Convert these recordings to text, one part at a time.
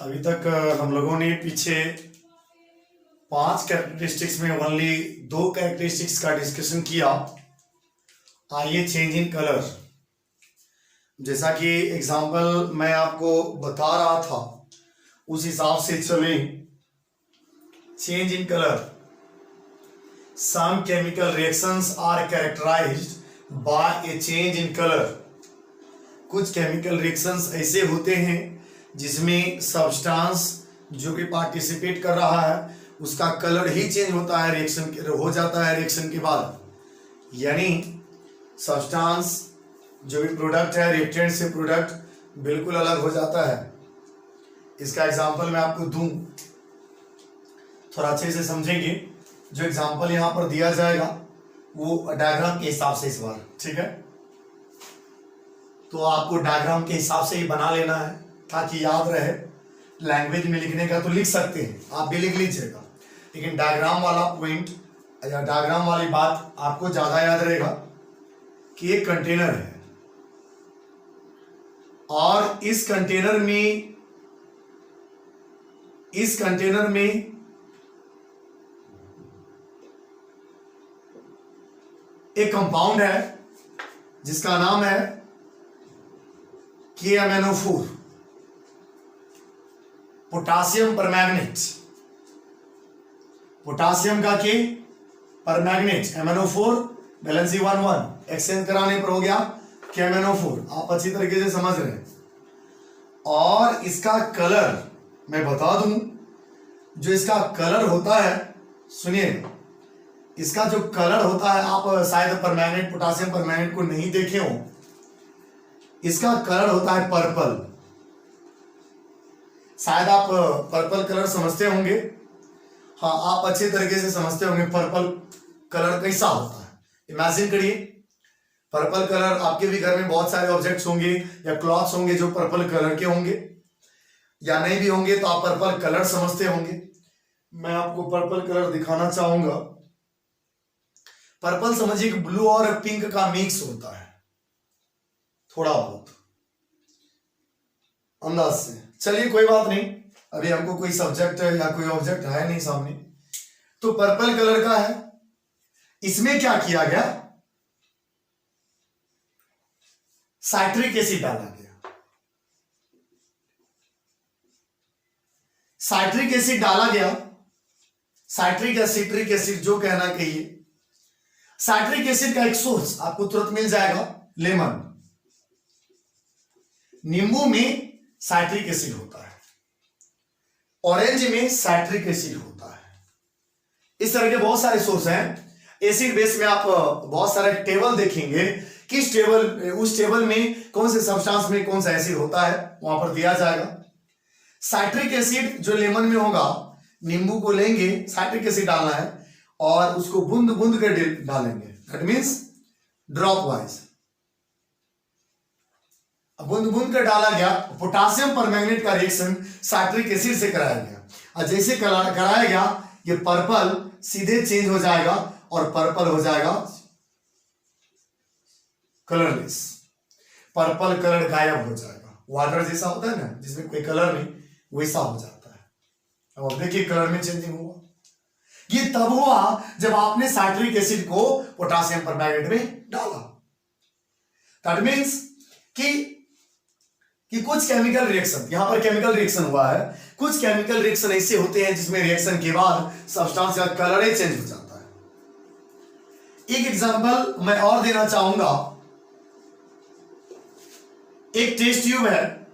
अभी तक हम लोगों ने पीछे 5 कैरेक्टरिस्टिक्स में ओनली 2 कैरेक्टरिस्टिक्स का डिस्कशन किया। आइए चेंज इन कलर, जैसा कि एग्जांपल मैं आपको बता रहा था उस हिसाब से चलें। Change in colour, some chemical reactions are characterised by a change in colour. कुछ केमिकल रिएक्शंस ऐसे होते हैं जिसमें सब्सटेंस जो भी पार्टिसिपेट कर रहा है उसका कलर ही चेंज होता है, रिएक्शन हो जाता है रिएक्शन के बाद। यानी सब्सटेंस जो भी प्रोडक्ट है रिएक्टेंट से प्रोडक्ट बिल्कुल अलग हो जाता है। इसका एग्जांपल मैं आपको दूं, थोड़ा अच्छे से समझेंगे। जो एग्जांपल यहां पर दिया जाएगा वो डायग्राम के हिसाब से इस बार, ठीक है? तो आपको डायग्राम के हिसाब से ही बना लेना है ताकि याद रहे। लैंग्वेज में लिखने का तो लिख सकते हैं, आप भी लिख लीजिएगा, लेकिन डायग्राम वाला पॉइंट या डायग्राम वाली बात आपको ज्यादा याद रहेगा कि एक कंटेनर है और इस कंटेनर में एक कंपाउंड है जिसका नाम है KMnO4, पोटासियम परमैंगनेट। पोटासियम का के परमैंगनेट MnO4 वैलेंसी 1 एक्सचेंज कराने पर हो गया KMnO4। आप अच्छी तरीके से समझ रहे हैं। और इसका कलर मैं बता दूं, जो इसका कलर होता है, सुनिए, इसका जो कलर होता है, आप शायद परमैंगनेट पोटासियम परमैंगनेट को नहीं देखे हो, इसका कलर होता है पर्पल। शायद आप पर्पल कलर समझते होंगे। हाँ, आप अच्छे तरीके से समझते होंगे पर्पल कलर कैसा होता है। इमेजिन करिए, पर्पल कलर, आपके भी घर में बहुत सारे ऑब्जेक्ट्स होंगे या क्लॉथ्स होंगे जो पर्पल कलर के होंगे, या नहीं भी होंगे तो आप पर्पल कलर समझते होंगे। मैं आपको पर्पल कलर दिखाना चाहूंगा। पर्पल समझिए कि ब्लू और पिंक का मिक्स होता है, थोड़ा बहुत अंदाज से। चलिए कोई बात नहीं, अभी हमको कोई सब्जेक्ट या कोई ऑब्जेक्ट है नहीं सामने, तो पर्पल कलर का है। इसमें क्या किया गया, साइट्रिक एसिड डाला गया। साइट्रिक एसिड डाला गया, साइट्रिक एसिट्रिक एसिड जो कहना कहिए। साइट्रिक एसिड का एक सोर्स आपको तुरंत मिल जाएगा, लेमन। नींबू में साइट्रिक एसिड होता है, ऑरेंज में साइट्रिक एसिड होता है। इस तरह के बहुत सारे सोर्स हैं। एसिड बेस में आप बहुत सारे टेबल देखेंगे, किस टेबल, उस टेबल में कौन से सब्सटेंस में कौन सा एसिड होता है वहां पर दिया जाएगा। साइट्रिक एसिड जो लेमन में होगा, नींबू को लेंगे, साइट्रिक एसिड डालना है और उसको बूंद बूंद कर डालेंगे, दैट मींस ड्रॉप वाइज। बूंद बूंद कर डाला गया, पोटासियम परमैंगनेट का रिएक्शन साइट्रिक एसिड से कराया गया, और जैसे कराया गया ये पर्पल सीधे चेंज हो जाएगा और पर्पल हो जाएगा कलरलेस। पर्पल कलर गायब हो जाएगा, वाटर जैसा होता है ना जिसमें कोई कलर नहीं, वैसा हो जाता है। अब देखिए कलर में चेंजिंग हुआ। ये तब हुआ जब आपने साइट्रिक एसिड को पोटासियम परमैंगनेट में डाला। दैट मींस कि कुछ केमिकल रिएक्शन, यहां पर केमिकल रिएक्शन हुआ है, कुछ केमिकल रिएक्शन ऐसे होते हैं जिसमें रिएक्शन के बाद सब्सटेंस का कलर ही चेंज हो जाता है। एक एग्जांपल मैं और देना चाहूंगा। एक टेस्ट ट्यूब है,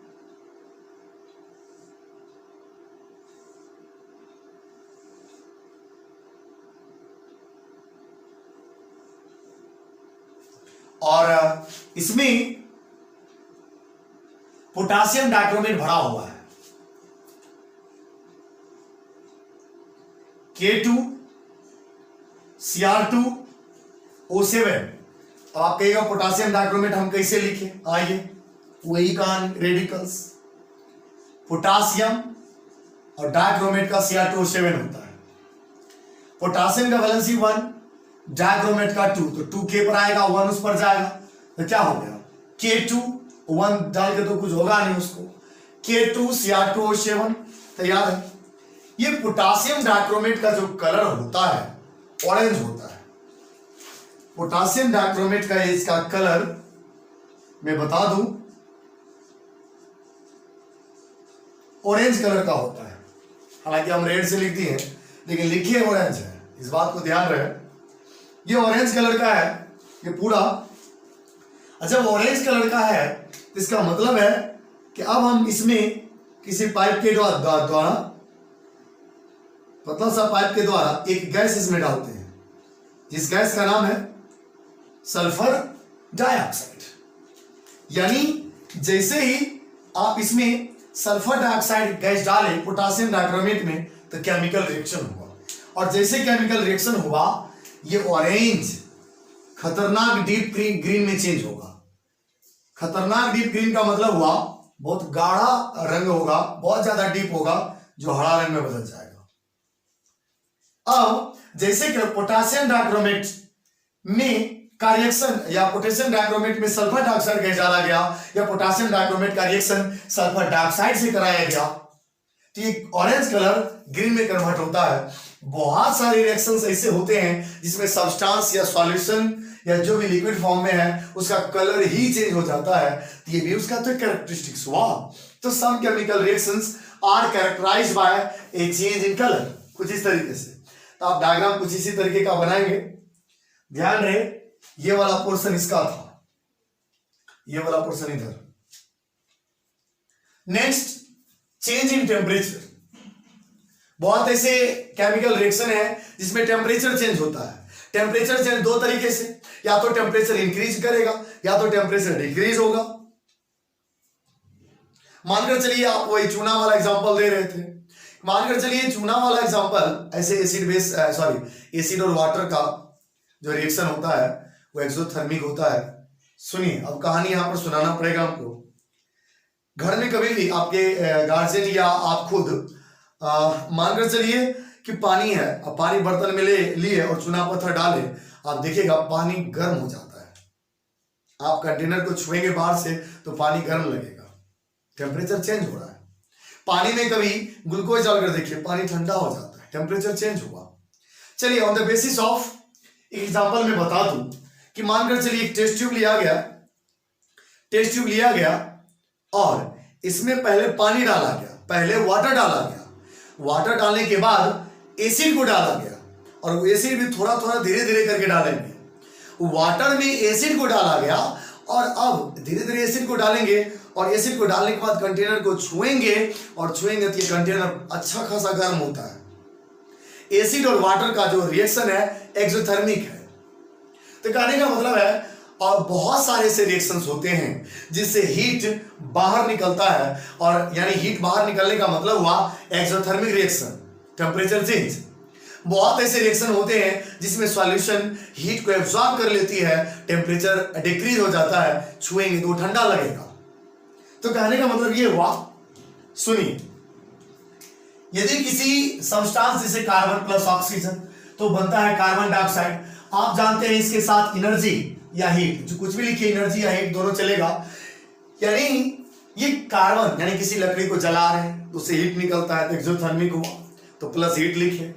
और इसमें पोटासियम डाइक्रोमेट भरा हुआ है, K2 Cr2O7। अब आप कहिएगा पोटासियम डाइक्रोमेट हम कैसे लिखें, आइए वही कहानी, रेडिकल्स, पोटासियम और डाइक्रोमेट का Cr2O7 होता है। पोटासियम का वैलेंसी 1, डाइक्रोमेट का 2, तो 2K पर आएगा, 1 उस पर जाएगा, तो क्या हो गया K2 1 डाल के तो कुछ होगा नहीं उसको, K2Cr2O7 तैयार है। ये पोटासियम डाइक्रोमेट का जो कलर होता है ऑरेंज होता है। पोटासियम डाइक्रोमेट का इसका कलर मैं बता दूं ऑरेंज कलर का होता है। हालांकि हम रेड से लिखते हैं लेकिन लिखिए ऑरेंज है, इस बात को ध्यान रहे। ये ऑरेंज कलर का है ये पूरा। जब ऑरेंज कलर का है तो इसका मतलब है कि अब हम इसमें किसी पाइप के द्वारा पतला सा पाइप के द्वारा एक गैस इसमें डालते हैं, जिस गैस का नाम है सल्फर डाइऑक्साइड। यानी जैसे ही आप इसमें सल्फर डाइऑक्साइड गैस डालें पोटासियम डाइक्रोमेट में तो केमिकल रिएक्शन हुआ, और जैसे केमिकल रिएक्शन हुआ ये ऑरेंज खतरनाक डीप ग्रीन में चेंज होगा। खतरनाक डीप ग्रीन का मतलब हुआ बहुत गाढ़ा रंग होगा, बहुत ज्यादा डीप होगा, जो हरा रंग में बदल जाएगा। अब जैसे कि पोटासियम डाइक्रोमेट में का रिएक्शन या पोटेशियम डाइक्रोमेट में सल्फर डाइऑक्साइड गैस डाला गया या पोटासियम डाइक्रोमेट का रिएक्शन सल्फर डाइऑक्साइड से कराया गया तो ये ऑरेंज कलर ग्रीन में कन्वर्ट होता है। बहुत सारे रिएक्शंस ऐसे होते हैं जिसमें सब्सटेंस या सॉल्यूशन या जो भी लिक्विड फॉर्म में है उसका कलर ही चेंज हो जाता है। तो ये भी उसका तो कैरेक्टरिस्टिक्स हुआ। तो some chemical reactions are characterised by a change in colour, कुछ इस तरीके से। तो आप डायग्राम कुछ इसी तरीके का बनाएंगे। ध्यान रहे ये वाला पोर्शन इसका था, ये वाला पोर्शन इधर। Next change in temperature. बहुत ऐसे केमिकल रिएक्शन है जिसमें टेम्परेचर चेंज होता है। टेम्परेचर चेंज दो तरीके से, या तो टेम्परेचर इंक्रीज करेगा या तो टेम्परेचर डिक्रीज होगा। मानकर चलिए आप वही चूना वाला एग्जांपल दे रहे थे। मानकर चलिए चूना वाला एग्जांपल ऐसे एसिड और वाटर का जो रिएक्शन होता है वो एक्सोथर्मिक होता है। सुनिए अब कहानी यहां पर सुनाना पड़ेगा हमको। घर में कभी भी आपके गार्जियन या आप खुद मानकर चलिए कि पानी है, अब पानी बर्तन में ले लिए और चूना पत्थर डाले, आप देखिएगा पानी गर्म हो जाता है। आप कंटेनर को छुएंगे बाहर से तो पानी गर्म लगेगा, टेम्परेचर चेंज हो रहा है। पानी में कभी ग्लूकोज डालकर देखिए पानी ठंडा हो जाता है, टेम्परेचर चेंज हुआ। चलिए on the basis of example में बता दूं कि मानकर चलिए एक टेस्ट ट्यूब लिया गया और इसमें पहले पानी डाला गया, पहले वाटर डाला गया, वाटर डालने के बाद एसिड को डाला गया और वो एसिड भी थोड़ा थोड़ा धीरे धीरे करके डालेंगे। वाटर में एसिड को डाला गया और अब धीरे धीरे एसिड को डालेंगे और एसिड को डालने के बाद कंटेनर को छुएंगे तो ये कंटेनर अच्छा खासा गर्म होता है। एसिड और वाटर का जो रिएक्शन है एक्सोथर्मिक है। तो कहने का मतलब है और बहुत सारे ऐसे रिएक्शंस होते हैं जिससे हीट बाहर निकलता है, और यानी हीट बाहर निकलने का मतलब हुआ एक्सोथर्मिक रिएक्शन, टेम्परेचर चेंज। बहुत ऐसे रिएक्शन होते हैं जिसमें सॉल्यूशन हीट को एब्जॉर्ब कर लेती है, टेम्परेचर डिक्रीज हो जाता है, छुएंगे तो ठंडा लगेगा। तो कहने का मतलब ये हुआ, सुनिए यदि किसी सब्सटेंस जैसे कार्बन प्लस ऑक्सीजन तो बनता है कार्बन डाइऑक्साइड। आप जानते हैं इसके साथ एनर्जी या हीट, जो कुछ भी लिखिए एनर्जी या हीट दोनों चलेगा। यानी ये कार्बन यानी किसी लकड़ी को जला रहे हैं तो उससे हीट निकलता है तो एक्सोथर्मिक हुआ, तो प्लस हीट लिखे।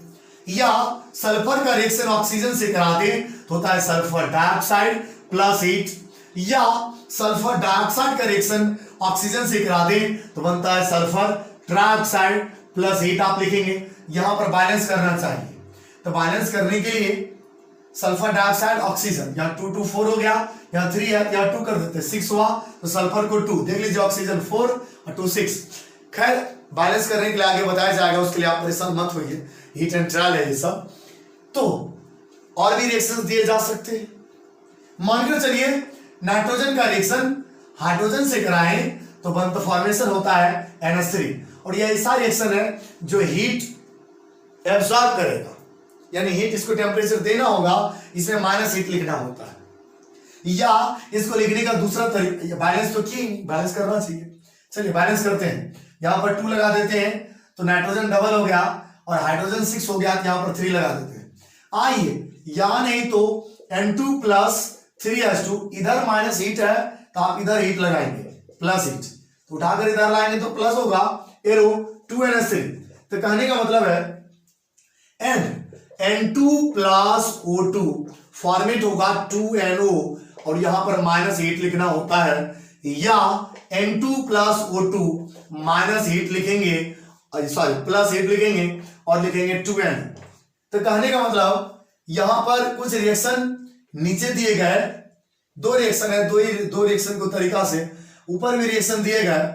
या सल्फर का रिएक्शन ऑक्सीजन से कराते तो होता है सल्फर डाइऑक्साइड प्लस हीट, या सल्फर डाइऑक्साइड का रिएक्शन ऑक्सीजन से करा दें तो बनता है सल्फर ट्राइऑक्साइड प्लस हीट। आप लिखेंगे यहां पर बैलेंस करना चाहिए, तो बैलेंस करने के लिए सल्फर डाइऑक्साइड ऑक्सीजन यहाँ 2 2 4 हो गया, यहाँ 3 है यहाँ 2 कर देते 6 हुआ, तो सल्फर को 2 देख लीजिए, ऑक्सीजन 4 और 2 6। खैर बैलेंस करने के लिए आगे बताया जाएगा, उसके लिए आप परेशान मत होइए, हीट एंड ट्रायल है ये सब। तो और भी रिएक्शंस दिए जा सकते हैं। मानकर चलिए नाइट्रोजन का रिएक्शन हाइड्रोजन से कराएं तो बनता फॉर्मेशन होता है NH3, और यह ऐसा रिएक्शन है जो हीट एब्सॉर्ब करेगा, यानी हीट इसको टेम्परेचर देना होगा, इसमें माइनस हीट लिखना होता है। या इसको लिखने का दूसरा तरीका, बैलेंस तो किए नहीं, बैलेंस करना चाहिए। चलिए बैलेंस करते हैं, यहां पर 2 लगा देते हैं तो नाइट्रोजन डबल हो गया और हाइड्रोजन 6 हो गया, तो यहां पर 3 लगा देते हैं। आइए या नहीं तो N2 प्लस 3H2, इधर माइनस हीट है तो आप इधर हीट लगाएंगे प्लस हीट, तो उठाकर इधर लाएंगे तो प्लस होगा, एरो 2NH3। तो कहने का मतलब है N2 प्लस O2 फॉर्मेट होगा 2NO, और यहां पर माइनस हीट लिखना होता है, या N2 plus O2 minus heat लिखेंगे, सॉरी प्लस हीट लिखेंगे और लिखेंगे 2N। तो कहने का मतलब यहां पर कुछ रिएक्शन नीचे दिए गए, दो रिएक्शन है, दो रिएक्शन को तरीका से ऊपर भी रिएक्शन दिए गए।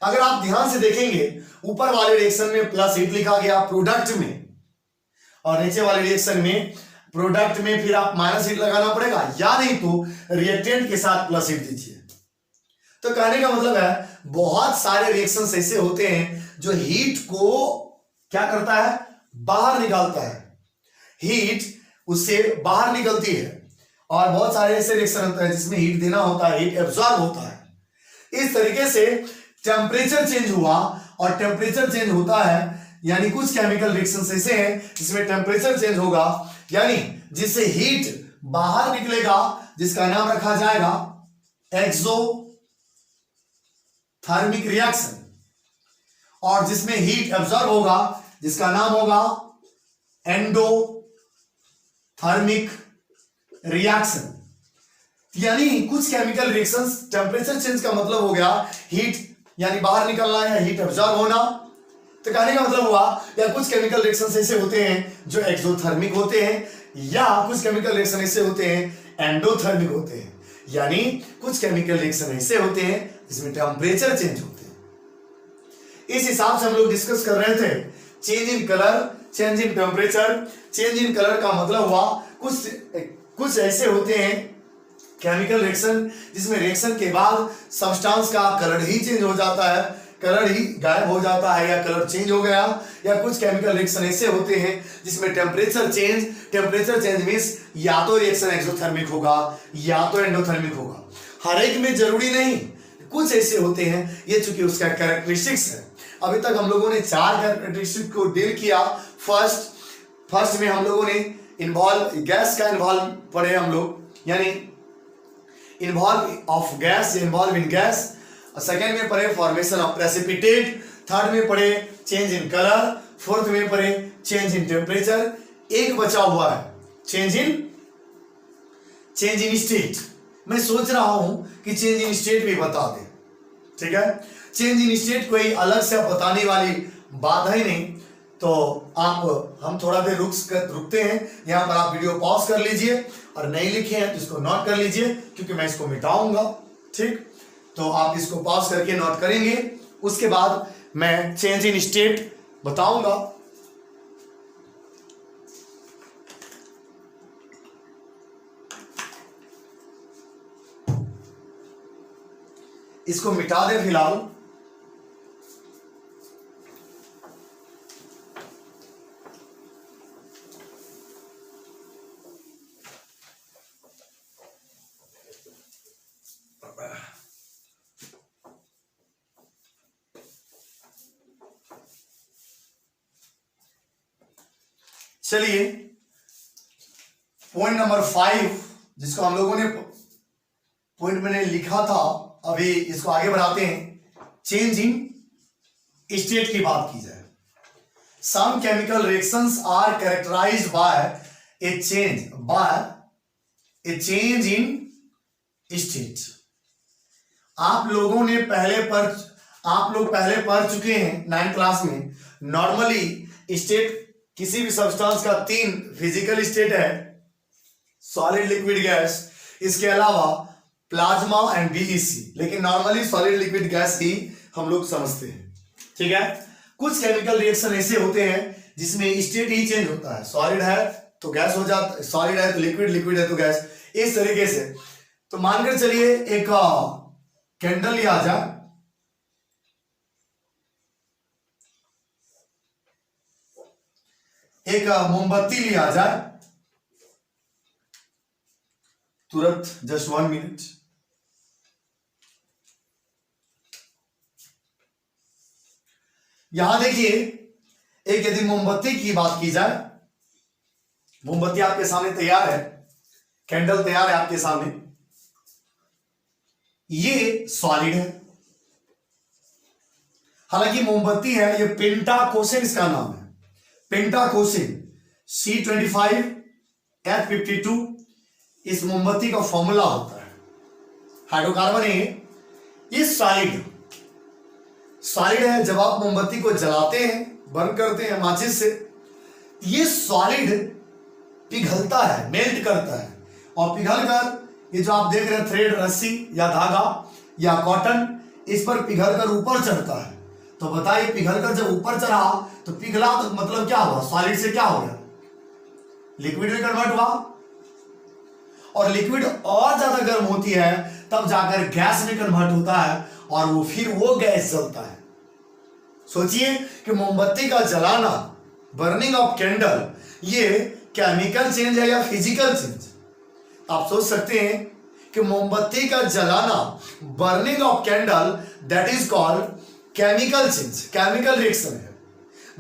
अगर आप ध्यान से देखेंगे ऊपर वाले रिएक्शन में प्लस हीट लिखा गया प्रोडक्ट में, और नीचे वाले रिएक्शन में प्रोडक्ट में फिर आप माइनस हीट लगाना पड़ेगा, या नहीं तो रिएक्टेंट के साथ प्लस हीट दीजिए। तो कहने का मतलब है बहुत सारे रिएक्शंस ऐसे होते हैं जो हीट को क्या करता है, बाहर निकालता है, हीट उससे बाहर निकलती है, और बहुत सारे ऐसे रिएक्शन होते हैं जिसमें हीट देना होता है, हीट एब्जॉर्ब होता है। इस तरीके से टेम्परेचर चेंज हुआ, और टेम्परेचर चेंज होता है यानी कुछ केमिकल रिएक्शंस ऐसे हैं जिसमें टेम्परेचर चेंज होगा, यानी जिससे हीट बाहर निकलेगा, जिसका नाम रखा जाएगा एक्सोथर्मिक रिएक्शन, और जिसमें हीट एब्जॉर्ब होगा जिसका नाम होगा एंडोथर्मिक रिएक्शन। यानी कुछ केमिकल रिएक्शंस टेम्परेचर चेंज का मतलब हो गया हीट यानी बाहर निकलना या हीट एब्जॉर्ब होना। तो कहने का मतलब हुआ या कुछ केमिकल रिएक्शंस ऐसे होते हैं जो एक्सोथर्मिक होते हैं, या कुछ केमिकल रिएक्शन ऐसे होते हैं एंडोथर्मिक होते हैं, यानी कुछ केमिकल रिएक्शन ऐसे होते हैं जिसमें टेम्परेचर चेंज होते हैं। इस हिसाब से हम लोग डिस्कस कर रहे थे change in colour, change in temperature. Change in colour का मतलब हुआ कुछ ऐसे होते हैं केमिकल रिएक्शन जिसमें रिएक्शन के बाद सब्सटेंस का कलर ही चेंज हो जाता है, कलर ही गायब हो जाता है, या कलर चेंज हो गया। या कुछ केमिकल रिएक्शन ऐसे होते हैं जिसमें टेम्परेचर चेंज मींस या तो रिएक्शन एक्सोथर्मिक होगा या तो एंडोथर्मिक होगा। हर एक में जरूरी नहीं, कुछ ऐसे होते हैं, ये चूंकि उसका कैरेक्टरिस्टिक्स है। अभी तक हम लोगों ने 4 कैरेक्टरिस्टिक्स को डील किया। फर्स्ट में हम लोगों ने इन्वॉल्व गैस का इन्वॉल्व पढ़े हम लोग, यानी इन्वॉल्व इन गैस। सेकेंड में पढ़े फॉर्मेशन ऑफ प्रेसिपिटेट, थर्ड में पढ़े चेंज इन कलर, फोर्थ में पढ़े चेंज इन टेम्परेचर। एक बचा हुआ है चेंज इन स्टेट। मैं सोच रहा हूं कि चेंज इन स्टेट भी बता दे, ठीक है। चेंज इन स्टेट कोई अलग से बताने वाली बात है नहीं, तो हम थोड़ा देर रुकते हैं, यहां पर आप वीडियो पॉज कर लीजिए, और नहीं लिखे हैं तो इसको नोट कर लीजिए क्योंकि मैं इसको मिटाऊंगा, ठीक। तो आप इसको पॉज करके नोट करेंगे, उसके बाद मैं चेंज इन स्टेट बताऊंगा। इसको मिटा दे फिलहाल। चलिए पॉइंट नंबर 5, जिसको हम लोगों ने पॉइंट मैंने लिखा था, अभी इसको आगे बढ़ाते हैं। चेंज इन स्टेट की बात की जाए। Some chemical reactions are characterised by a change in state. आप लोग पहले पढ़ चुके हैं 9th क्लास में। नॉर्मली स्टेट किसी भी सब्सटेंस का 3 फिजिकल स्टेट है, सॉलिड, लिक्विड, गैस, इसके अलावा प्लाज्मा एंड बीईसी, लेकिन नॉर्मली सॉलिड, लिक्विड, गैस ही हम लोग समझते हैं, ठीक है। कुछ केमिकल रिएक्शन ऐसे होते हैं जिसमें स्टेट ही चेंज होता है, सॉलिड है तो गैस हो जाता है, सॉलिड है तो लिक्विड, लिक्विड है तो गैस, इस तरीके से। तो मानकर चलिए एक कैंडल लिया जाए, एक मोमबत्ती लिया जाए, तुरंत, जस्ट 1 मिनट। यहां देखिए, एक यदि मोमबत्ती की बात की जाए, मोमबत्ती आपके सामने तैयार है, कैंडल तैयार है आपके सामने, ये सॉलिड है, हालांकि मोमबत्ती है ये पेंटाकोसिन इसका नाम है, पेंटाकोसिन C25H52 इस मोमबत्ती का फॉर्मूला होता है। हाइड्रोकार्बन है ये सॉलिड है। जब आप मोमबत्ती को जलाते हैं, बर्न करते हैं माचिस से, ये सॉलिड पिघलता है, मेल्ट करता है, और पिघलकर ये जो आप देख रहे हैं थ्रेड, रस्सी या धागा या कॉटन, इस पर पिघलकर ऊपर चढ़ता है। तो बताइए पिघलकर जब ऊपर चढ़ा तो पिघला तो मतलब क्या हुआ, सॉलिड से क्या हो गया, लिक्विड में कन्वर्ट हुआ, और लिक्विड और ज्यादा गर्म होती है तब जाकर गैस में कन्वर्ट होता है, और वो फिर वो गैस जलता है। सोचिए कि मोमबत्ती का जलाना, बर्निंग ऑफ कैंडल, ये केमिकल चेंज है या फिजिकल चेंज। आप सोच सकते हैं कि मोमबत्ती का जलाना, burning of candle, that is called chemical change, chemical reaction है।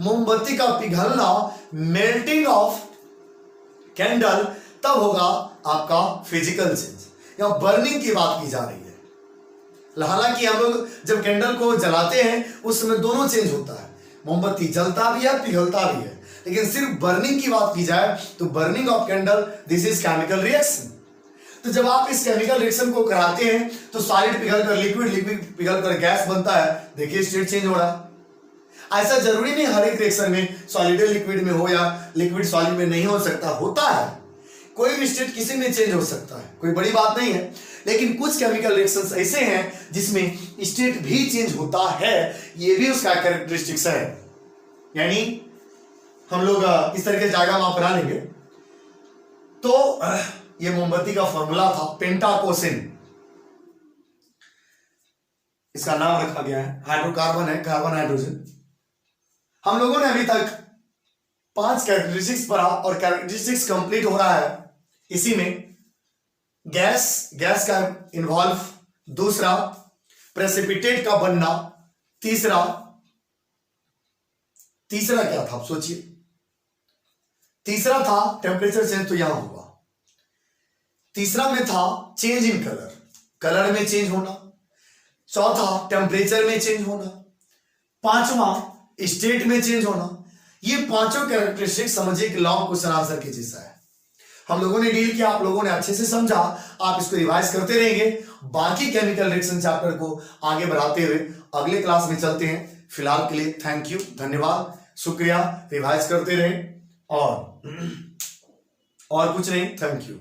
मोमबत्ती का पिघलना, मेल्टिंग ऑफ कैंडल, तब होगा आपका फिजिकल चेंज या बर्निंग की बात की जा रही है। हालांकि हम लोग जब कैंडल को जलाते हैं उस समय दोनों चेंज होता है, मोमबत्ती जलता भी है, पिघलता भी है, लेकिन सिर्फ बर्निंग की बात की जाए तो burning of candle, this is chemical reaction. तो जब आप इस केमिकल रिएक्शन को कराते हैं तो सॉलिड पिघलकर लिक्विड, लिक्विड पिघलकर गैस बनता है। देखिए स्टेट चेंज हो रहा है। ऐसा जरूरी नहीं हर एक रिएक्शन में सॉलिड लिक्विड में हो या लिक्विड सॉलिड में नहीं हो सकता, होता है, कोई भी स्टेट किसी में चेंज हो सकता है, कोई बड़ी बात नहीं है। लेकिन कुछ केमिकल रिएक्शंस ऐसे हैं जिसमें स्टेट भी चेंज होता है, ये भी उसका कैरेक्टरिस्टिक्स है। यानी हम लोग इस तरह के डायग्राम आप बना लेंगे। तो ये मोमबत्ती का फॉर्मूला था पेंटाकोसिन, इसका नाम रखा गया है। हाइड्रोकार्बन है, कार्बन हाइड्रोजन। हम लोगों ने अभी तक 5 कैरेक्टरिस्टिक्स पढ़ा और कैरेक्टरिस्टिक्स कंप्लीट हो रहा है इसी में। गैस का इन्वॉल्व, दूसरा प्रेसिपिटेट का बनना, तीसरा क्या था आप सोचिए, तीसरा था टेम्परेचर चेंज, तो यहां होगा। तीसरा में था चेंज इन कलर, कलर में चेंज होना। चौथा टेम्परेचर में चेंज होना। पांचवा स्टेट में चेंज होना। ये पांचों कैरेक्टरिस्टिक्स समझिए कि लॉन्ग क्वेश्चन आंसर के जैसा है। हम लोगों ने डील किया, आप लोगों ने अच्छे से समझा, आप इसको रिवाइज करते रहेंगे। बाकी केमिकल रिएक्शन चैप्टर को आगे बढ़ाते हुए अगले क्लास में चलते हैं। फिलहाल के लिए थैंक यू, धन्यवाद, शुक्रिया। रिवाइज करते रहें और कुछ नहीं, थैंक यू।